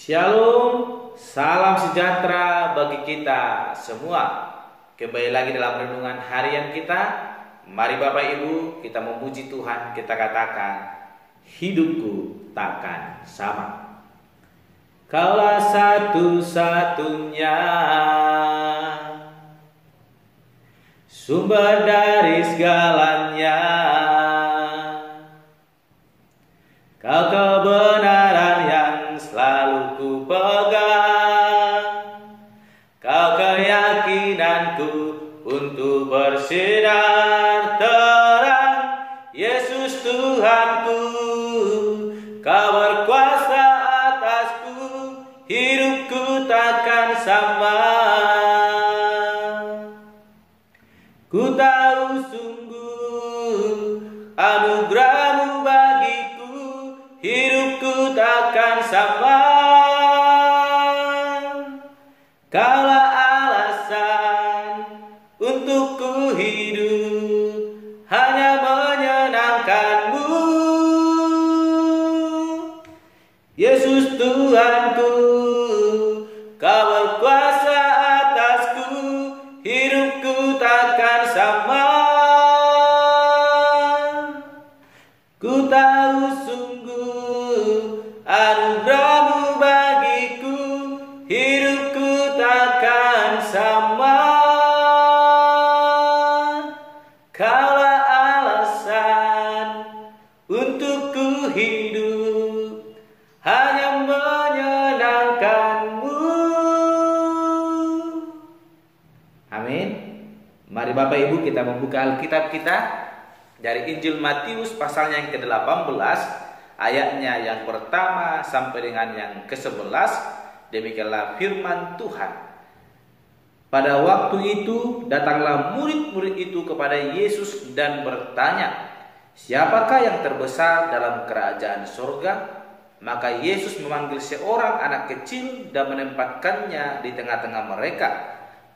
Shalom, salam sejahtera bagi kita semua. Kembali lagi dalam renungan harian kita. Mari Bapak Ibu, kita memuji Tuhan, kita katakan, hidupku takkan sama. Kaulah satu-satunya sumber dari segalanya. Kau kebenaran yang selalu ku pegang, Kau keyakinanku untuk bersinar terang. Yesus Tuhanku, Kau berkuasa atasku, hidupku takkan sama. Ku tahu sungguh anugerah-Mu bagiku, hidupku takkan sama. Kaulah alasan untuk ku hidup, hanya menyenangkan-Mu. Yesus Tuhanku, Kau berkuasa atasku, hidupku takkan sama. Ku tahu sungguh anugerah-Mu bagiku, hidupku takkan sama. Kaulah alasan untuk ku hidup, hanya menyenangkan-Mu. Amin. Mari Bapak Ibu, kita membuka Alkitab kita dari Injil Matius pasalnya yang ke-18, ayatnya yang pertama sampai dengan yang ke-11. Demikianlah firman Tuhan. Pada waktu itu datanglah murid-murid itu kepada Yesus dan bertanya, "Siapakah yang terbesar dalam kerajaan surga?" Maka Yesus memanggil seorang anak kecil dan menempatkannya di tengah-tengah mereka,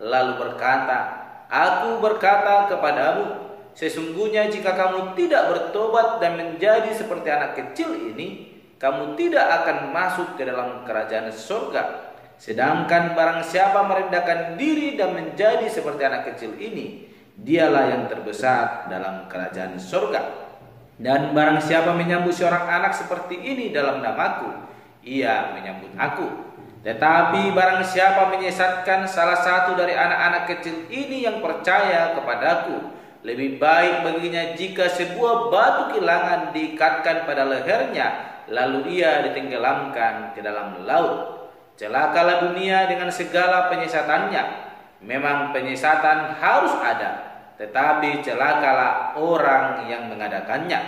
lalu berkata, "Aku berkata kepadamu, sesungguhnya jika kamu tidak bertobat dan menjadi seperti anak kecil ini, kamu tidak akan masuk ke dalam kerajaan surga. Sedangkan barang siapa merendahkan diri dan menjadi seperti anak kecil ini, dialah yang terbesar dalam kerajaan surga. Dan barang siapa menyambut seorang anak seperti ini dalam namaku, ia menyambut aku. Tetapi barang siapa menyesatkan salah satu dari anak-anak kecil ini yang percaya kepadaku, lebih baik baginya jika sebuah batu kilangan diikatkan pada lehernya, lalu ia ditenggelamkan ke dalam laut. Celakalah dunia dengan segala penyesatannya. Memang penyesatan harus ada, tetapi celakalah orang yang mengadakannya.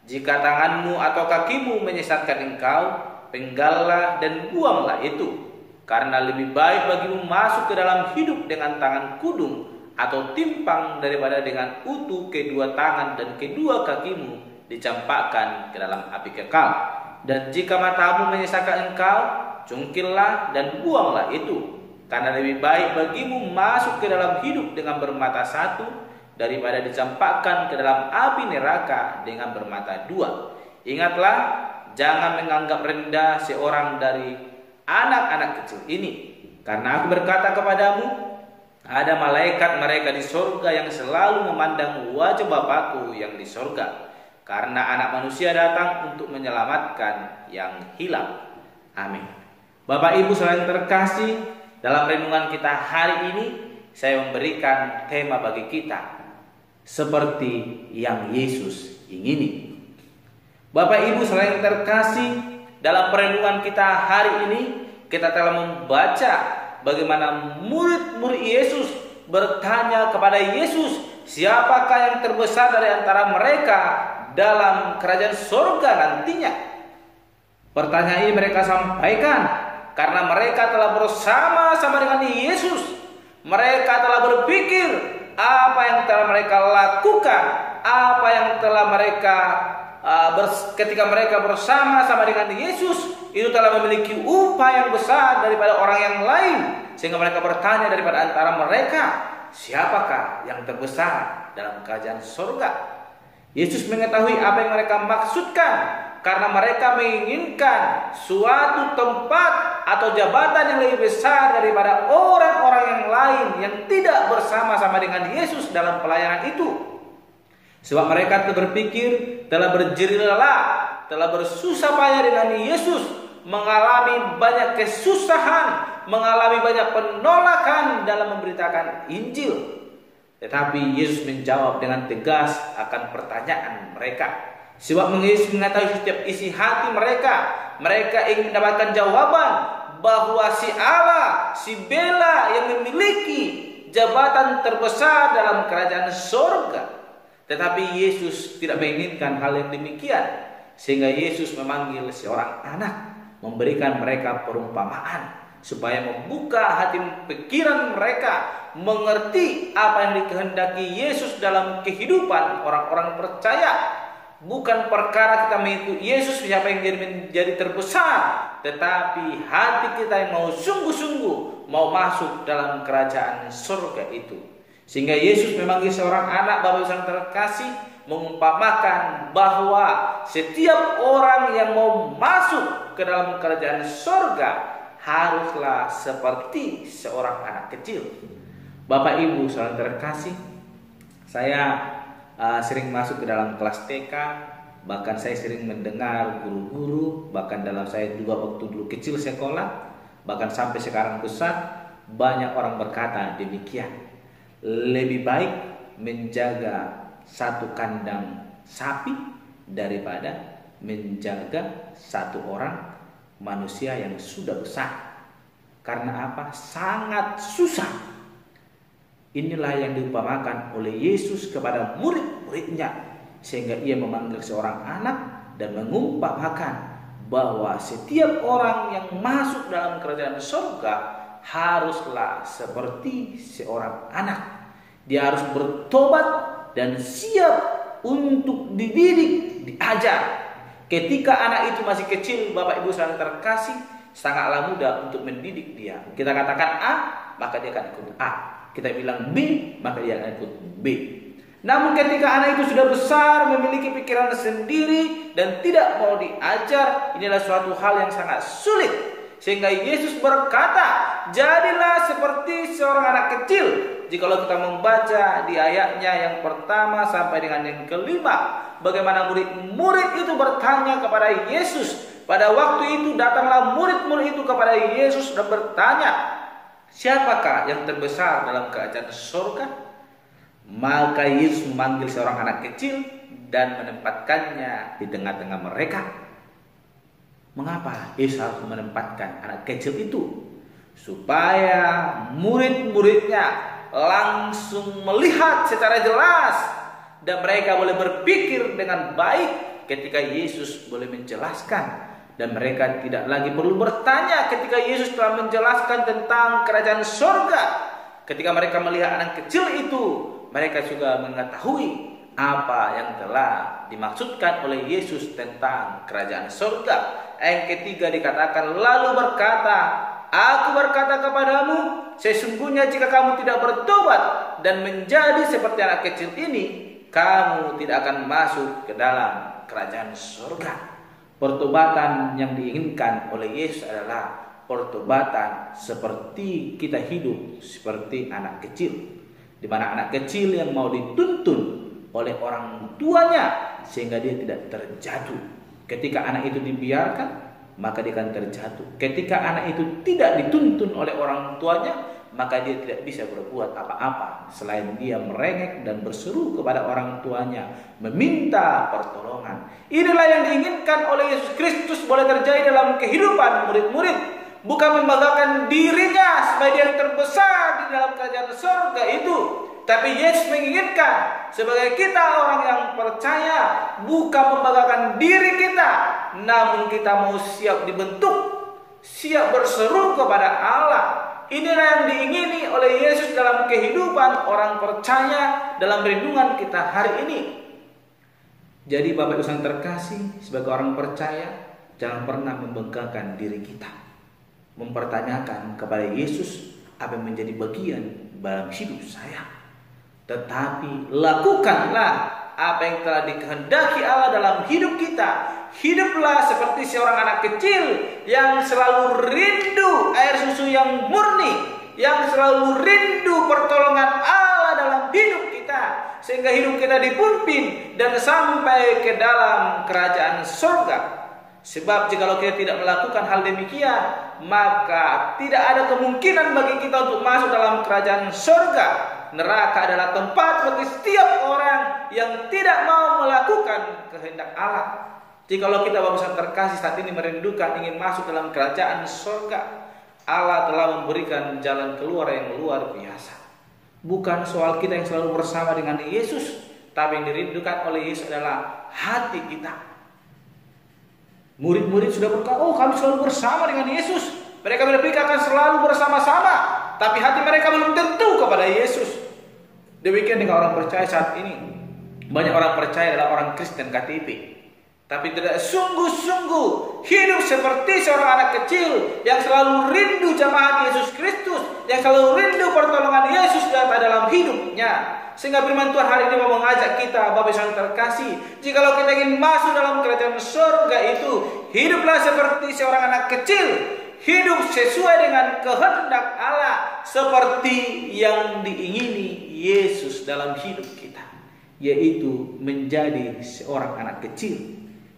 Jika tanganmu atau kakimu menyesatkan engkau, penggallah dan buanglah itu. Karena lebih baik bagimu masuk ke dalam hidup dengan tangan kudung atau timpang daripada dengan utuh kedua tangan dan kedua kakimu dicampakkan ke dalam api kekal. Dan jika matamu menyesatkan engkau, cungkillah dan buanglah itu. Karena lebih baik bagimu masuk ke dalam hidup dengan bermata satu daripada dicampakkan ke dalam api neraka dengan bermata dua. Ingatlah, jangan menganggap rendah seorang dari anak-anak kecil ini. Karena aku berkata kepadamu, ada malaikat mereka di sorga yang selalu memandang wajah Bapakku yang di sorga. Karena anak manusia datang untuk menyelamatkan yang hilang. Amin. Bapak Ibu saudara terkasih, dalam renungan kita hari ini, saya memberikan tema bagi kita, seperti yang Yesus ingini. Bapak Ibu saudara terkasih, dalam renungan kita hari ini, kita telah membaca bagaimana murid-murid Yesus bertanya kepada Yesus, siapakah yang terbesar dari antara mereka dalam kerajaan surga nantinya. Pertanyaan ini mereka sampaikan karena mereka telah bersama-sama dengan Yesus. Mereka telah berpikir apa yang telah mereka lakukan, apa yang telah mereka ketika mereka bersama-sama dengan Yesus, itu telah memiliki upah yang besar daripada orang yang lain. Sehingga mereka bertanya daripada antara mereka, siapakah yang terbesar dalam kerajaan surga? Yesus mengetahui apa yang mereka maksudkan, karena mereka menginginkan suatu tempat atau jabatan yang lebih besar daripada orang-orang yang lain yang tidak bersama-sama dengan Yesus dalam pelayanan itu. Sebab mereka berpikir telah berjerih lelah, telah bersusah payah dengan Yesus, mengalami banyak kesusahan, mengalami banyak penolakan dalam memberitakan Injil. Tetapi Yesus menjawab dengan tegas akan pertanyaan mereka. Sebab Yesus mengetahui setiap isi hati mereka. Mereka ingin mendapatkan jawaban bahwa si Allah, si Bela yang memiliki jabatan terbesar dalam kerajaan surga. Tetapi Yesus tidak menginginkan hal yang demikian. Sehingga Yesus memanggil seorang anak, memberikan mereka perumpamaan supaya membuka hati pikiran mereka, mengerti apa yang dikehendaki Yesus dalam kehidupan orang-orang percaya. Bukan perkara kita mengikuti Yesus siapa yang menjadi terbesar, tetapi hati kita yang mau sungguh-sungguh mau masuk dalam kerajaan surga itu. Sehingga Yesus memanggil seorang anak, Bapak Ibu yang terkasih, mengumpamakan bahwa setiap orang yang mau masuk ke dalam kerajaan surga haruslah seperti seorang anak kecil. Bapak Ibu saudara terkasih, saya sering masuk ke dalam kelas TK, bahkan saya sering mendengar guru-guru, bahkan dalam saya juga waktu dulu kecil sekolah, bahkan sampai sekarang besar, banyak orang berkata demikian. Lebih baik menjaga satu kandang sapi daripada menjaga satu orang manusia yang sudah besar. Karena apa? Sangat susah. Inilah yang diumpamakan oleh Yesus kepada murid-muridnya, sehingga ia memanggil seorang anak dan mengumpamakan bahwa setiap orang yang masuk dalam kerajaan surga haruslah seperti seorang anak. Dia harus bertobat dan siap untuk dididik, diajar. Ketika anak itu masih kecil, Bapak Ibu saudara terkasih, sangatlah mudah untuk mendidik dia. Kita katakan A, maka dia akan ikut A. Kita bilang B, maka dia akan ikut B. Namun ketika anak itu sudah besar, memiliki pikiran sendiri dan tidak mau diajar, inilah suatu hal yang sangat sulit. Sehingga Yesus berkata, jadilah seperti seorang anak kecil. Jikalau kita membaca di ayatnya yang pertama sampai dengan yang kelima, bagaimana murid-murid itu bertanya kepada Yesus. Pada waktu itu datanglah murid-murid itu kepada Yesus dan bertanya, siapakah yang terbesar dalam kerajaan surga? Maka Yesus memanggil seorang anak kecil dan menempatkannya di tengah-tengah mereka. Mengapa Yesus harus menempatkan anak kecil itu? Supaya murid-muridnya langsung melihat secara jelas dan mereka boleh berpikir dengan baik ketika Yesus boleh menjelaskan. Dan mereka tidak lagi perlu bertanya ketika Yesus telah menjelaskan tentang kerajaan surga. Ketika mereka melihat anak kecil itu, mereka juga mengetahui apa yang telah dimaksudkan oleh Yesus tentang kerajaan surga. Yang ketiga dikatakan, lalu berkata, aku berkata kepadamu, sesungguhnya jika kamu tidak bertobat dan menjadi seperti anak kecil ini, kamu tidak akan masuk ke dalam kerajaan surga. Pertobatan yang diinginkan oleh Yesus adalah pertobatan seperti kita hidup seperti anak kecil, di mana anak kecil yang mau dituntun oleh orang tuanya sehingga dia tidak terjatuh. Ketika anak itu dibiarkan, maka dia akan terjatuh. Ketika anak itu tidak dituntun oleh orang tuanya, maka dia tidak bisa berbuat apa-apa selain dia merengek dan berseru kepada orang tuanya, meminta pertolongan. Inilah yang diinginkan oleh Yesus Kristus boleh terjadi dalam kehidupan murid-murid. Bukan membanggakan dirinya sebagai yang terbesar di dalam kerajaan surga itu, tapi Yesus menginginkan sebagai kita orang yang percaya bukan membanggakan diri kita, namun kita mau siap dibentuk, siap berseru kepada Allah. Inilah yang diingini oleh Yesus dalam kehidupan orang percaya dalam perlindungan kita hari ini. Jadi Bapak Ibu yang terkasih, sebagai orang percaya jangan pernah membanggakan diri kita, mempertanyakan kepada Yesus apa yang menjadi bagian dalam hidup saya. Tetapi lakukanlah apa yang telah dikehendaki Allah dalam hidup kita. Hiduplah seperti seorang anak kecil yang selalu rindu air susu yang murni, yang selalu rindu pertolongan Allah dalam hidup kita, sehingga hidup kita dipimpin dan sampai ke dalam kerajaan surga. Sebab jikalau kita tidak melakukan hal demikian, maka tidak ada kemungkinan bagi kita untuk masuk dalam kerajaan surga. Neraka adalah tempat bagi setiap orang yang tidak mau melakukan kehendak Allah. Jikalau kita bangsa terkasih saat ini merindukan ingin masuk dalam kerajaan surga, Allah telah memberikan jalan keluar yang luar biasa. Bukan soal kita yang selalu bersama dengan Yesus, tapi yang dirindukan oleh Yesus adalah hati kita. Murid-murid sudah berkata, oh kami selalu bersama dengan Yesus. Mereka berpikir akan selalu bersama-sama, tapi hati mereka belum tentu kepada Yesus. Demikian dengan orang percaya saat ini. Banyak orang percaya adalah orang Kristen KTP, tapi tidak sungguh-sungguh hidup seperti seorang anak kecil yang selalu rindu jamaat Yesus Kristus, yang selalu rindu pertolongan Yesus dalam hidupnya. Sehingga firman Tuhan hari ini mau mengajak kita, Bapak Ibu yang terkasih, jikalau kita ingin masuk dalam kerajaan surga itu, hiduplah seperti seorang anak kecil, hidup sesuai dengan kehendak Allah, seperti yang diingini Yesus dalam hidup kita, yaitu menjadi seorang anak kecil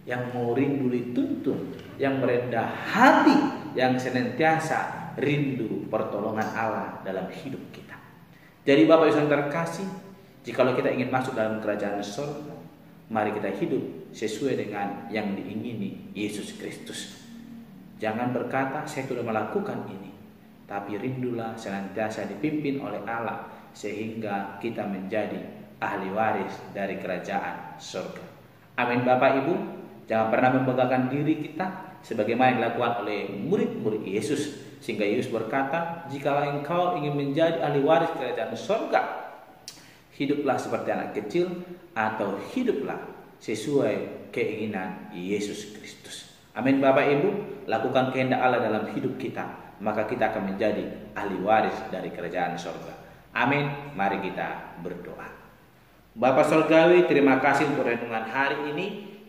yang mau rindu dituntun, yang merendah hati, yang senantiasa rindu pertolongan Allah dalam hidup kita. Jadi Bapak Ibu yang terkasih, jikalau kita ingin masuk dalam kerajaan surga, mari kita hidup sesuai dengan yang diingini Yesus Kristus. Jangan berkata saya sudah melakukan ini, tapi rindulah senantiasa dipimpin oleh Allah, sehingga kita menjadi ahli waris dari kerajaan surga. Amin Bapak Ibu. Jangan pernah membanggakan diri kita sebagaimana yang dilakukan oleh murid-murid Yesus, sehingga Yesus berkata, jikalau engkau ingin menjadi ahli waris kerajaan surga, hiduplah seperti anak kecil, atau hiduplah sesuai keinginan Yesus Kristus. Amin Bapak Ibu. Lakukan kehendak Allah dalam hidup kita, maka kita akan menjadi ahli waris dari kerajaan surga. Amin. Mari kita berdoa. Bapa Surgawi, terima kasih untuk renungan hari ini,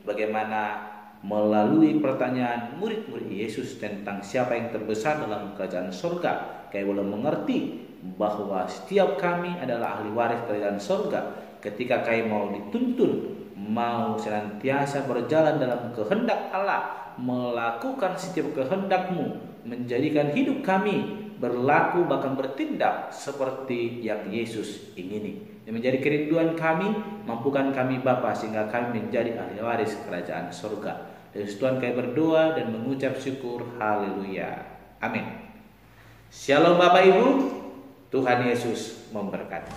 bagaimana melalui pertanyaan murid-murid Yesus tentang siapa yang terbesar dalam kerajaan surga, kami boleh mengerti bahwa setiap kami adalah ahli waris kerajaan surga ketika kami mau dituntun, mau senantiasa berjalan dalam kehendak Allah, melakukan setiap kehendak-Mu, menjadikan hidup kami berlaku bahkan bertindak seperti yang Yesus ingini. Yang menjadi kerinduan kami, mampukan kami Bapa sehingga kami menjadi ahli waris kerajaan surga. Dan Tuhan kami berdoa dan mengucap syukur. Haleluya. Amin. Shalom Bapak Ibu. Tuhan Yesus memberkati.